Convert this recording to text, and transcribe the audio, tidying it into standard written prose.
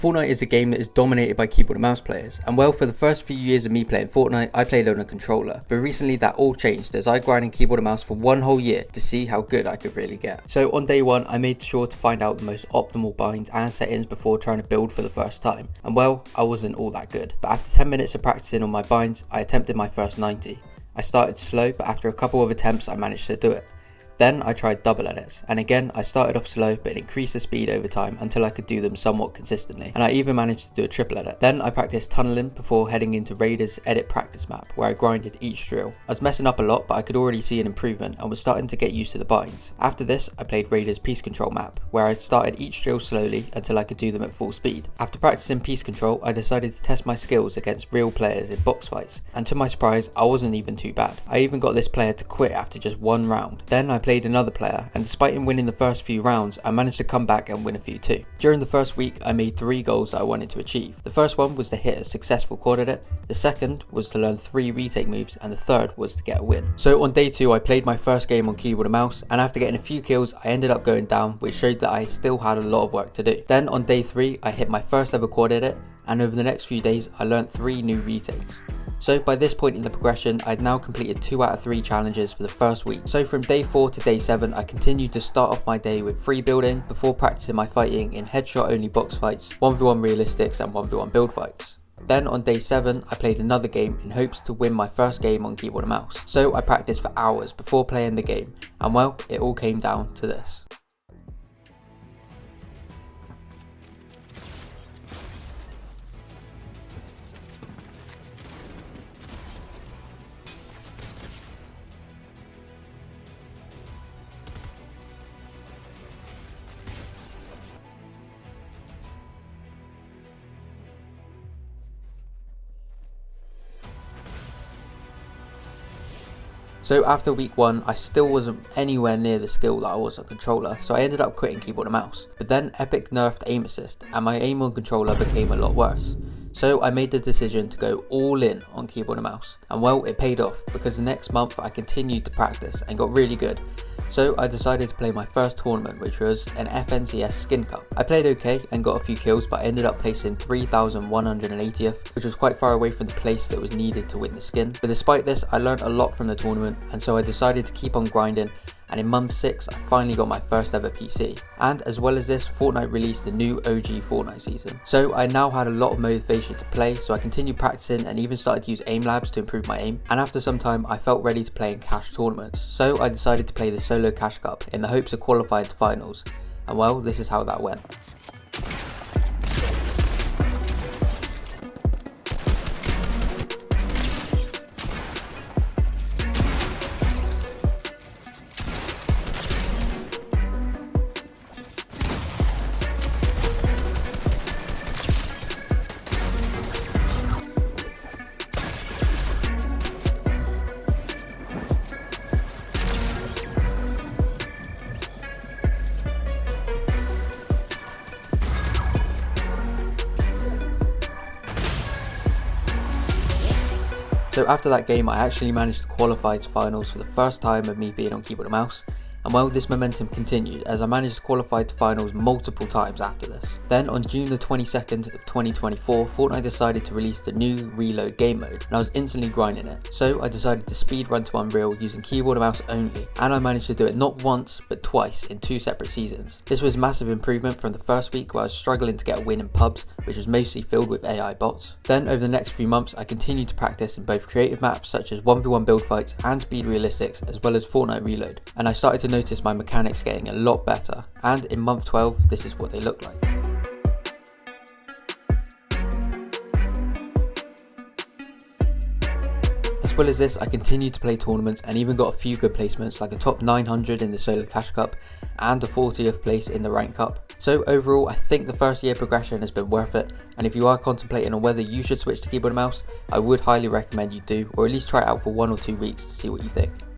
Fortnite is a game that is dominated by keyboard and mouse players, and well, for the first few years of me playing Fortnite, I played on a controller, but recently that all changed as I grinded keyboard and mouse for one whole year to see how good I could really get. So on day one, I made sure to find out the most optimal binds and settings before trying to build for the first time, and well, I wasn't all that good, but after 10 minutes of practicing on my binds, I attempted my first 90. I started slow, but after a couple of attempts I managed to do it. Then I tried double edits, and again I started off slow but increased the speed over time until I could do them somewhat consistently, and I even managed to do a triple edit. Then I practiced tunneling before heading into Raiders edit practice map where I grinded each drill. I was messing up a lot, but I could already see an improvement and was starting to get used to the binds. After this I played Raiders piece control map where I started each drill slowly until I could do them at full speed. After practicing piece control I decided to test my skills against real players in box fights, and to my surprise I wasn't even too bad. I even got this player to quit after just one round. Then I played another player, and despite him winning the first few rounds, I managed to come back and win a few too. During the first week I made 3 goals that I wanted to achieve. The first one was to hit a successful quad edit, the second was to learn 3 retake moves, and the third was to get a win. So on day 2 I played my first game on keyboard and mouse, and after getting a few kills I ended up going down, which showed that I still had a lot of work to do. Then on day 3 I hit my first ever quad edit, and over the next few days I learned 3 new retakes. So by this point in the progression, I'd now completed 2 out of 3 challenges for the first week. So from day 4 to day 7, I continued to start off my day with free building before practicing my fighting in headshot only box fights, 1v1 realistics and 1v1 build fights. Then on day 7, I played another game in hopes to win my first game on keyboard and mouse. So I practiced for hours before playing the game, and well, it all came down to this. So after week 1, I still wasn't anywhere near the skill that I was on controller, so I ended up quitting keyboard and mouse. But then Epic nerfed aim assist, and my aim on controller became a lot worse. So I made the decision to go all in on keyboard and mouse, and well, it paid off because the next month I continued to practice and got really good. So I decided to play my first tournament, which was an FNCS Skin Cup. I played okay and got a few kills, but I ended up placing 3180th, which was quite far away from the place that was needed to win the skin. But despite this, I learned a lot from the tournament, and so I decided to keep on grinding, and in month 6 I finally got my first ever PC. And as well as this, Fortnite released a new OG Fortnite season. So I now had a lot of motivation to play, so I continued practicing and even started to use aim labs to improve my aim. And after some time I felt ready to play in cash tournaments, so I decided to play the solo cash cup in the hopes of qualifying to finals. And well, this is how that went. So after that game I actually managed to qualify to finals for the first time of me being on keyboard and mouse, and well, this momentum continued as I managed to qualify to finals multiple times after this. Then on June the 22nd of 2024, Fortnite decided to release the new Reload game mode, and I was instantly grinding it. So I decided to speedrun to Unreal using keyboard and mouse only, and I managed to do it not once but twice in 2 separate seasons. This was massive improvement from the first week where I was struggling to get a win in pubs, which was mostly filled with AI bots. Then over the next few months I continued to practice in both creative maps such as 1v1 build fights and speed realistics, as well as Fortnite Reload, and I started to notice my mechanics getting a lot better, and in month 12 this is what they look like. As well as this, I continued to play tournaments and even got a few good placements like a top 900 in the solo cash cup and a 40th place in the rank cup. So overall I think the first year progression has been worth it, and if you are contemplating on whether you should switch to keyboard and mouse, I would highly recommend you do, or at least try it out for 1 or 2 weeks to see what you think.